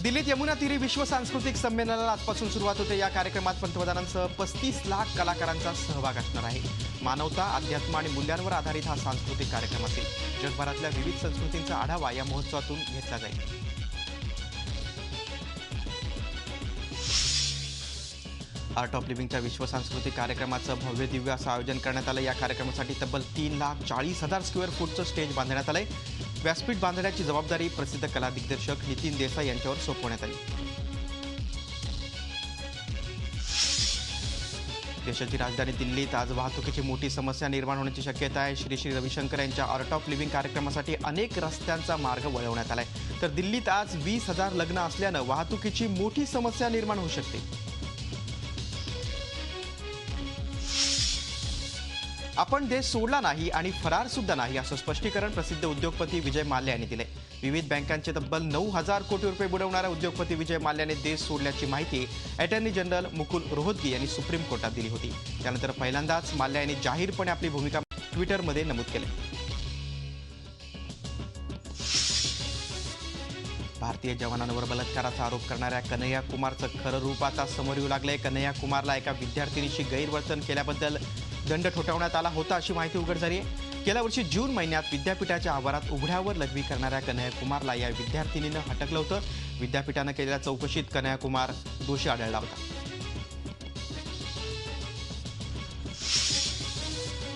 दिल्लीत यमुना तीरी विश्व सांस्कृतिक संमेलनाला आजपासून सुरुवात होते। या कार्यक्रमात पंतप्रधानांसह 35 लाख कलाकारांचा सहभाग असणार आहे। मानवता, अध्यात्म आणि मूल्यांवर आधारित हा सांस्कृतिक कार्यक्रम असेल। जगभरातल्या विविध संस्कृतींचा आढावा या महोत्सवातून घेतला जाईल। आर्ट ऑफ लिव्हिंगच्या विश्व सांस्कृतिक कार्यक्रमाचं भव्य दिव्य असं आयोजन करण्यात आलं। या कार्यक्रमासाठी तब्बल 3,40,000 स्क्वेअर फूटचं स्टेज बांधण्यात आलंय। व्यासपीठ बांधण्याची जबाबदारी प्रसिद्ध कला दिग्दर्शक नितीन देसाई यांच्यावर सोपवण्यात आली। देशाची राजधानी दिल्लीत आज वाहतुकीची मोठी समस्या निर्माण होण्याची शक्यता आहे। श्री श्री रविशंकर यांच्या आर्ट ऑफ लिव्हिंग कार्यक्रमासाठी अनेक रस्त्यांचा मार्ग वळवण्यात आलाय। तर दिल्लीत आज 20,000 लग्न असल्यानं वाहतुकीची मोठी समस्या निर्माण होऊ शकते। आपण देश सोडला नाही आणि फरार सुद्धा नाही असं स्पष्टीकरण प्रसिद्ध उद्योगपती विजय माल्या यांनी दिले। विविध बँकांचे तब्बल 9,000 कोटी रुपये बुडवणारा उद्योगपती विजय माल्याने देश सोडल्याची माहिती अटॉर्नी जनरल मुकुल रोहतगी यांनी सुप्रीम कोर्टात दिली होती। त्यानंतर पहिल्यांदाच माल्या यांनी जाहीरपणे आपली भूमिका ट्विटरमध्ये नमूद केली। भारतीय जवानांवर बलात्काराचा आरोप करणाऱ्या कन्हैया कुमारचं खरं रूप आता समोर येऊ लागलंय। कन्हैया कुमारला एका विद्यार्थिनीशी गैरवर्तन केल्याबद्दल दंड ठोठावण्यात आला होता अशी माहिती उघड झाली आहे। गेल्या वर्षी जून महिन्यात विद्यापीठाच्या आवारात उघड्यावर लघवी करणाऱ्या कन्हैया कुमारला या विद्यार्थिनीनं हटकलं होतं। विद्यापीठानं केलेल्या चौकशीत कन्हैया कुमार दोषी आढळला होता।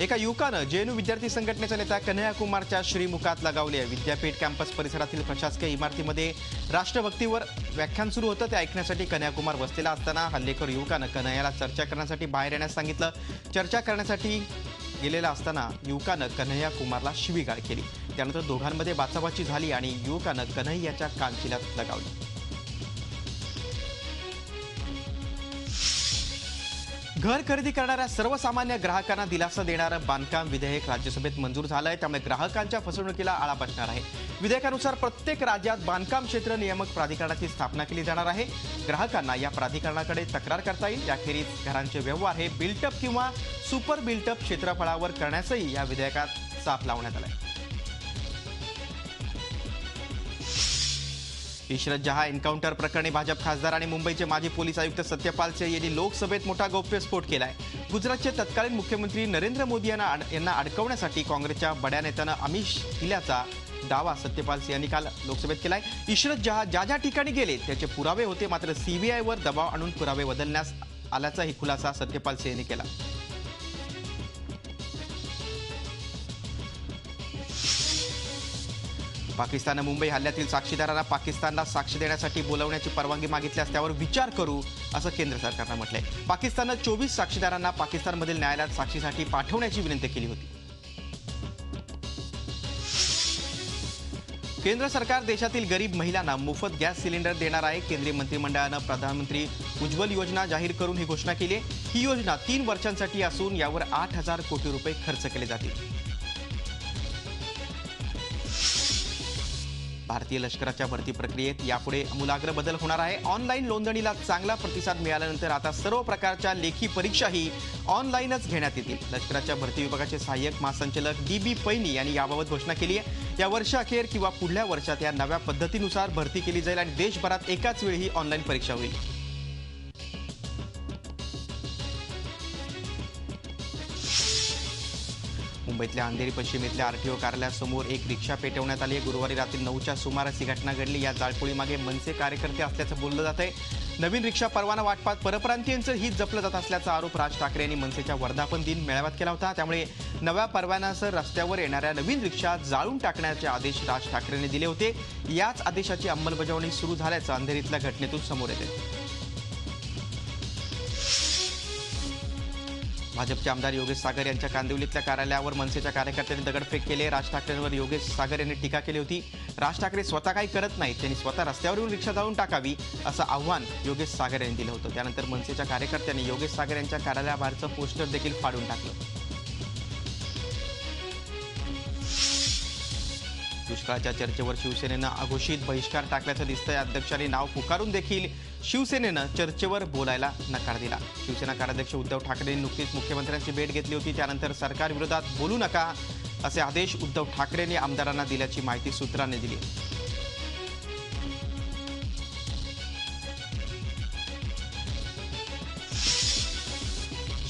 एका युवकानं जेएनयू विद्यार्थी संघटनेचा नेता कन्हैया कुमारच्या श्रीमुखात लगावली आहे। विद्यापीठ कॅम्पस परिसरातील प्रशासकीय इमारतीमध्ये राष्ट्रभक्तीवर व्याख्यान सुरू होतं। ते ऐकण्यासाठी कन्हैया कुमार बसलेला असताना हल्लेखोर युवकानं कन्हैयाला चर्चा करण्यासाठी बाहेर येण्यास सांगितलं। चर्चा करण्यासाठी गेलेला असताना युवकानं कन्हैया कुमारला शिवीगाळ केली। त्यानंतर दोघांमध्ये बाचाबाची झाली आणि युवकानं कन्हैयाच्या कानशिलात लगावली। घर खरेदी करणाऱ्या सर्वसामान्य ग्राहकांना दिलासा देणारं बांधकाम विधेयक राज्यसभेत मंजूर झालंय। त्यामुळे ग्राहकांच्या फसवणुकीला आळा बसणार आहे। विधेयकानुसार प्रत्येक राज्यात बांधकाम क्षेत्र नियामक प्राधिकरणाची स्थापना केली जाणार आहे। ग्राहकांना या प्राधिकरणाकडे तक्रार करता येईल। याखेरीज घरांचे व्यवहार हे बिल्टअप किंवा सुपर बिल्टअप क्षेत्रफळावर करण्यासही या विधेयकात चाप लावण्यात आलाय। इशरत जहां एन्काउंटर प्रकरणी भाजप खासदार आणि मुंबईचे माजी पोलीस आयुक्त सत्यपाल सिंह यांनी लोकसभेत मोठा गौप्यस्फोट केलाय। गुजरातचे तत्कालीन मुख्यमंत्री नरेंद्र मोदी यांना अडकवण्यासाठी काँग्रेसच्या बड्या नेत्यानं आमिष दिल्याचा दावा सत्यपाल सिंह यांनी काल लोकसभेत केलाय। इशरत जहां ज्या ज्या ठिकाणी गेले त्याचे पुरावे होते, मात्र सीबीआयवर दबाव आणून पुरावे बदलण्यास आल्याचाही खुलासा सत्यपाल सिंह यांनी केला। पाकिस्ताननं मुंबई हल्ल्यातील साक्षीदारांना पाकिस्तानला साक्ष देण्यासाठी बोलावण्याची परवानगी मागितल्यास त्यावर विचार करू असं केंद्र सरकारनं म्हटलंय। पाकिस्ताननं 24 साक्षीदारांना पाकिस्तानमधील न्यायालयात साक्षीसाठी पाठवण्याची विनंती केली होती। केंद्र सरकार देशातील गरीब महिलांना मोफत गॅस सिलेंडर देणार आहे। केंद्रीय मंत्रिमंडळानं प्रधानमंत्री उज्ज्वल योजना जाहीर करून ही घोषणा केली आहे। ही योजना 3 वर्षांसाठी असून यावर 8,000 कोटी रुपये खर्च केले जातील। भारतीय लष्कराच्या भरती प्रक्रियेत यापुढे आमूलाग्र बदल होणार आहे। ऑनलाईन नोंदणीला चांगला प्रतिसाद मिळाल्यानंतर आता सर्व प्रकारच्या लेखी परीक्षाही ऑनलाईनच घेण्यात येतील। लष्कराच्या भरती विभागाचे सहाय्यक महासंचालक DB पैनी यांनी याबाबत घोषणा केली आहे। या वर्षाअखेर किंवा पुढल्या वर्षात या नव्या पद्धतीनुसार भरती केली जाईल आणि देशभरात एकाच वेळी ही ऑनलाईन परीक्षा होईल। मुंबईतल्या अंधेरी पश्चिम इथल्या RTO कार्यालयासमोर एक रिक्षा पेटवण्यात आली आहे। गुरुवारी रात्री 9च्या सुमारास ही घटना घडली। या जाळपोळीमागे मनसे कार्यकर्ते असल्याचं बोललं जात आहे। नवीन रिक्षा परवाना वाटपात परप्रांतीयांचं हित जपलं जात असल्याचा आरोप राज ठाकरे यांनी मनसेच्या वर्धापन दिन मेळाव्यात केला होता। त्यामुळे नव्या परवान्यासह रस्त्यावर येणाऱ्या नवीन रिक्षा जाळून टाकण्याचे आदेश राज ठाकरेंनी दिले होते। याच आदेशाची अंमलबजावणी सुरू झाल्याचं अंधेरीतल्या घटनेतून समोर येते। भाजपचे आमदार योगेश सागर यांच्या कांदिवलीतल्या कार्यालयावर मनसेच्या कार्यकर्त्यांनी दगडफेक केली। राज ठाकरेंवर योगेश सागर यांनी टीका केली होती। राज ठाकरे स्वतः काही करत नाहीत, त्यांनी स्वतः रस्त्यावर येऊन रिक्षा जाळून टाकावी असं आव्हान योगेश सागर यांनी दिलं होतं। त्यानंतर मनसेच्या कार्यकर्त्यांनी योगेश सागर यांच्या कार्यालयाबाहेरचं पोस्टर देखील फाडून टाकलं। दुष्काळाच्या चर्चेवर शिवसेनेनं अघोषित बहिष्कार टाकल्याचं दिसतंय। अध्यक्षांनी नाव पुकारून देखील शिवसेनेनं चर्चेवर बोलायला नकार दिला। शिवसेना कार्याध्यक्ष उद्धव ठाकरेंनी नुकतीच मुख्यमंत्र्यांची भेट घेतली होती। त्यानंतर सरकारविरोधात बोलू नका असे आदेश उद्धव ठाकरेंनी आमदारांना दिल्याची माहिती सूत्रांनी दिली।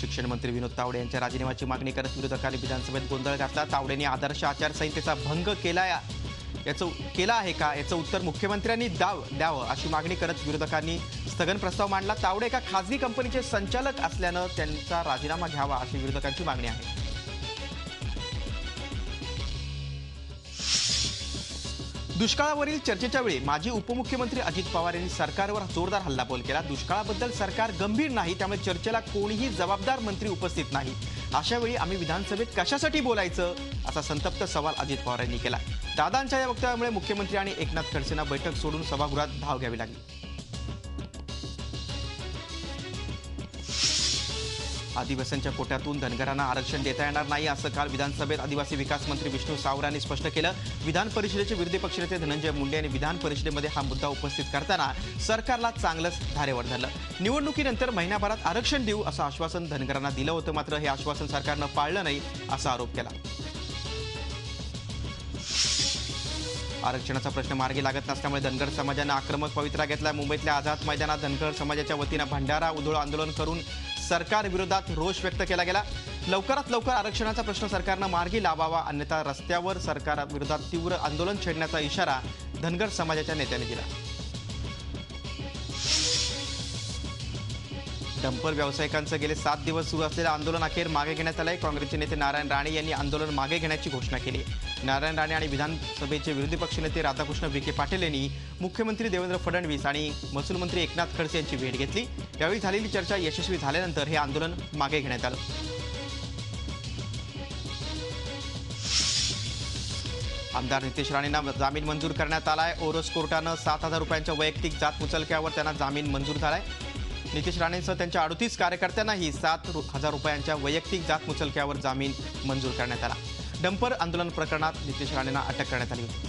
शिक्षण मंत्री विनोद तावडे यांच्या राजीनाम्याची मागणी करत विरोधकांनी विधानसभेत गोंधळ घातला. तावडेंनी आदर्श आचारसंहितेचा भंग केला आहे का याचं उत्तर मुख्यमंत्र्यांनी द्यावं अशी मागणी करत विरोधकांनी स्थगन प्रस्ताव मांडला. तावडे एका खासगी कंपनीचे संचालक असल्यानं त्यांचा राजीनामा घ्यावा अशी विरोधकांची मागणी आहे. दुष्काळावरील चर्चेच्या वेळी माजी उपमुख्यमंत्री अजित पवार यांनी सरकारवर जोरदार हल्लाबोल केला. दुष्काळाबद्दल सरकार गंभीर नाही, त्यामुळे चर्चेला कोणीही जबाबदार मंत्री उपस्थित नाही. अशा वेळी आम्ही विधानसभेत कशासाठी बोलायचं असा संतप्त सवाल अजित पवार यांनी केला. दादांच्या या वक्तव्यामुळे मुख्यमंत्री आणि एकनाथ खडसेंना बैठक सोडून सभागृहात धाव घ्यावी लागली. आदिवासींच्या कोट्यातून धनगरांना आरक्षण देता येणार नाही असं काल विधानसभेत आदिवासी विकास मंत्री विष्णू सावरा यांनी स्पष्ट केलं. विधान परिषदेचे विरोधी पक्षनेते धनंजय मुंडे यांनी विधान परिषदेमध्ये हा मुद्दा उपस्थित करताना सरकारला चांगलंच धारेवर धरलं. निवडणुकीनंतर महिन्याभरात आरक्षण देऊ असं आश्वासन धनगरांना दिलं होतं, मात्र हे आश्वासन सरकारनं पाळलं नाही असा आरोप केला. आरक्षणाचा प्रश्न मार्गी लागत नसल्यामुळे धनगर समाजानं आक्रमक पवित्रा घेतला. मुंबईतल्या आझाद मैदानात धनगर समाजाच्या वतीनं भंडारा उधळ आंदोलन करून सरकार विरोधात रोष व्यक्त केला गेला. लवकरात लवकर आरक्षणाचा प्रश्न सरकारनं मार्गी लावावा, अन्यथा रस्त्यावर सरकार विरोधात तीव्र आंदोलन छेडण्याचा इशारा धनगर समाजाच्या नेत्यांनी दिला. डंपर व्यावसायिकांचं गेले 7 दिवस सुरू असलेलं आंदोलन अखेर मागे घेण्यात आलंय. काँग्रेसचे नेते नारायण राणे यांनी आंदोलन मागे घेण्याची घोषणा केली. नारायण राणे आणि विधानसभेचे विरोधी पक्षनेते राधाकृष्ण विखे पाटील यांनी मुख्यमंत्री देवेंद्र फडणवीस आणि महसूल मंत्री एकनाथ खडसे यांची भेट घेतली. यावेळी झालेली चर्चा यशस्वी झाल्यानंतर हे आंदोलन मागे घेण्यात आलं. आमदार नितेश राणेंना जामीन मंजूर करण्यात आलाय. ओरोस कोर्टानं 7,000 रुपयांच्या वैयक्तिक जात मुचलक्यावर त्यांना जामीन मंजूर झालाय. नितेश राणेंसह त्यांच्या 38 कार्यकर्त्यांनाही 7,000 रुपयांच्या वैयक्तिक जात मुचलक्यावर जामीन मंजूर करण्यात आला. डंपर आंदोलन प्रकरणात नितेश राणेंना अटक करण्यात आली होती.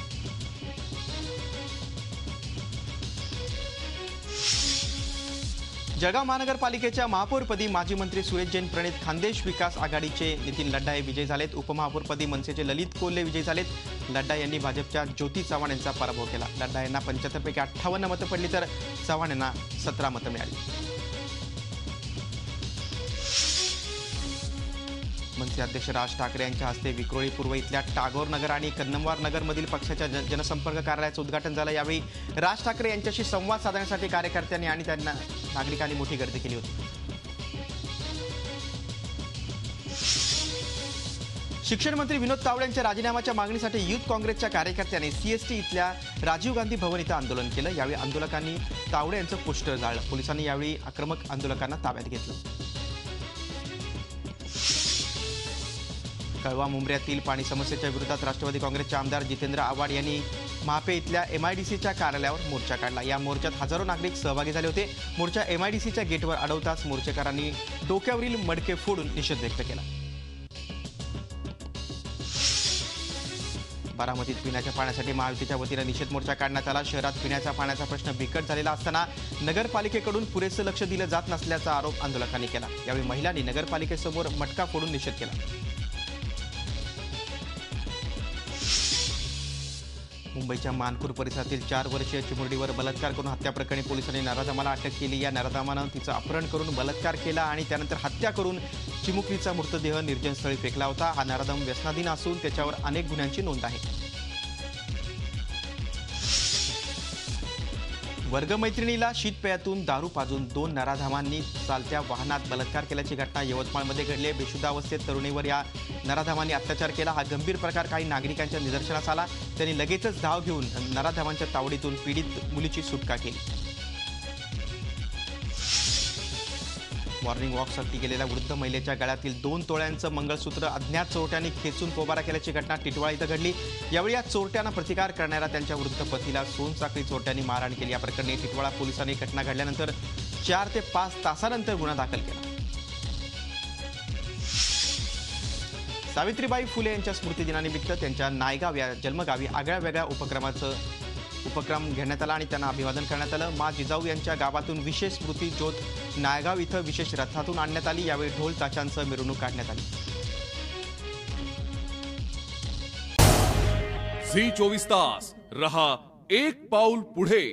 जळगाव महानगरपालिकेच्या महापौरपदी माजी मंत्री सुरेश जैन प्रणित खानदेश विकास आघाडीचे नितीन लड्डा हे विजयी झालेत. उपमहापौरपदी मनसेचे ललित कोल्हे विजयी झालेत. लड्डा यांनी भाजपच्या ज्योती चव्हाण यांचा पराभव केला. लड्डा यांना 75 पैकी 58 मतं पडली तर चव्हाण यांना 17 मतं मिळाली. मनसे अध्यक्ष राज ठाकरे यांच्या हस्ते विक्रोळी पूर्व इथल्या टागोर नगर आणि कन्नमवार नगरमधील पक्षाच्या जनसंपर्क कार्यालयाचं उद्घाटन झालं. यावेळी राज ठाकरे यांच्याशी संवाद साधण्यासाठी कार्यकर्त्यांनी आणि त्यांना नागरिकांनी मोठी गर्दी केली होती. शिक्षण मंत्री विनोद तावडे यांच्या राजीनाम्याच्या मागणीसाठी युथ काँग्रेसच्या कार्यकर्त्यांनी सीएसटी इथल्या राजीव गांधी भवन इथं आंदोलन केलं. यावेळी आंदोलकांनी तावडे यांचं पोस्टर जाळलं. पोलिसांनी यावेळी आक्रमक आंदोलकांना ताब्यात घेतलं. कळवा मुंब्र्यातील पाणी समस्येच्या विरोधात राष्ट्रवादी काँग्रेसचे आमदार जितेंद्र आव्हाड यांनी महापे इथल्या MIDCच्या कार्यालयावर मोर्चा काढला. या मोर्चात हजारो नागरिक सहभागी झाले होते. मोर्चा MIDCच्या गेटवर अडवताच मोर्चेकरांनी डोक्यावरील मडके फोडून निषेध व्यक्त केला. बारामतीत पिण्याच्या पाण्यासाठी महायुतीच्या वतीनं निषेध मोर्चा काढण्यात आला. शहरात पिण्याच्या पाण्याचा प्रश्न बिकट झालेला असताना नगरपालिकेकडून पुरेसं लक्ष दिलं जात नसल्याचा आरोप आंदोलकांनी केला. यावेळी महिलांनी नगरपालिकेसमोर मटका फोडून निषेध केला. मुंबईच्या मानपूर परिसरातील 4 वर्षीय चिमुरडीवर बलात्कार करून हत्या प्रकरणी पोलिसांनी नराधमाला अटक केली. या नराधमानं तिचं अपहरण करून बलात्कार केला आणि त्यानंतर हत्या करून चिमुकलीचा मृतदेह निर्जनस्थळी फेकला होता. हा नराधम व्यसनाधीन असून त्याच्यावर अनेक गुन्ह्यांची नोंद आहे. वर्गमैत्रिणीला शीतपेयातून दारू पाजून 2 नराधमांनी चालत्या वाहनात बलात्कार केल्याची घटना यवतमाळमध्ये घडली. बेशुद्धावस्थेत तरुणीवर या नराधमांनी अत्याचार केला. हा गंभीर प्रकार काही नागरिकांच्या निदर्शनास आला. त्यांनी लगेचच धाव घेऊन नराधमांच्या तावडीतून पीडित मुलीची सुटका केली. मॉर्निंग वॉकसाठी गेलेल्या वृद्ध महिलेच्या गळ्यातील 2 तोळ्यांचं मंगळसूत्र अज्ञात चोरट्यांनी खेचून पोबारा केल्याची घटना टिटवाळा इथं घडली. यावेळी या चोरट्यांना प्रतिकार करणाऱ्या त्यांच्या वृद्ध पतीला सोनसाखळी चोरट्यांनी मारहाण केली. या प्रकरणी टिटवाळा पोलिसांनी घटना घडल्यानंतर 4 ते 5 तासानंतर गुन्हा दाखल केला. सावित्रीबाई फुले यांच्या स्मृतिदिनानिमित्त त्यांच्या नायगाव या जन्मगावी आगळ्या वेगळ्या उपक्रम घेण्यात आला आणि त्यांना अभिवादन करण्यात आलं. मा जिजाऊ यांच्या गावातून विशेष स्मृती ज्योत नायगाव इथं विशेष रथातून आणण्यात आली. यावेळी ढोल ताशांसह मिरवणूक काढण्यात आली. झी 24 तास रहा एक पाऊल पुढे.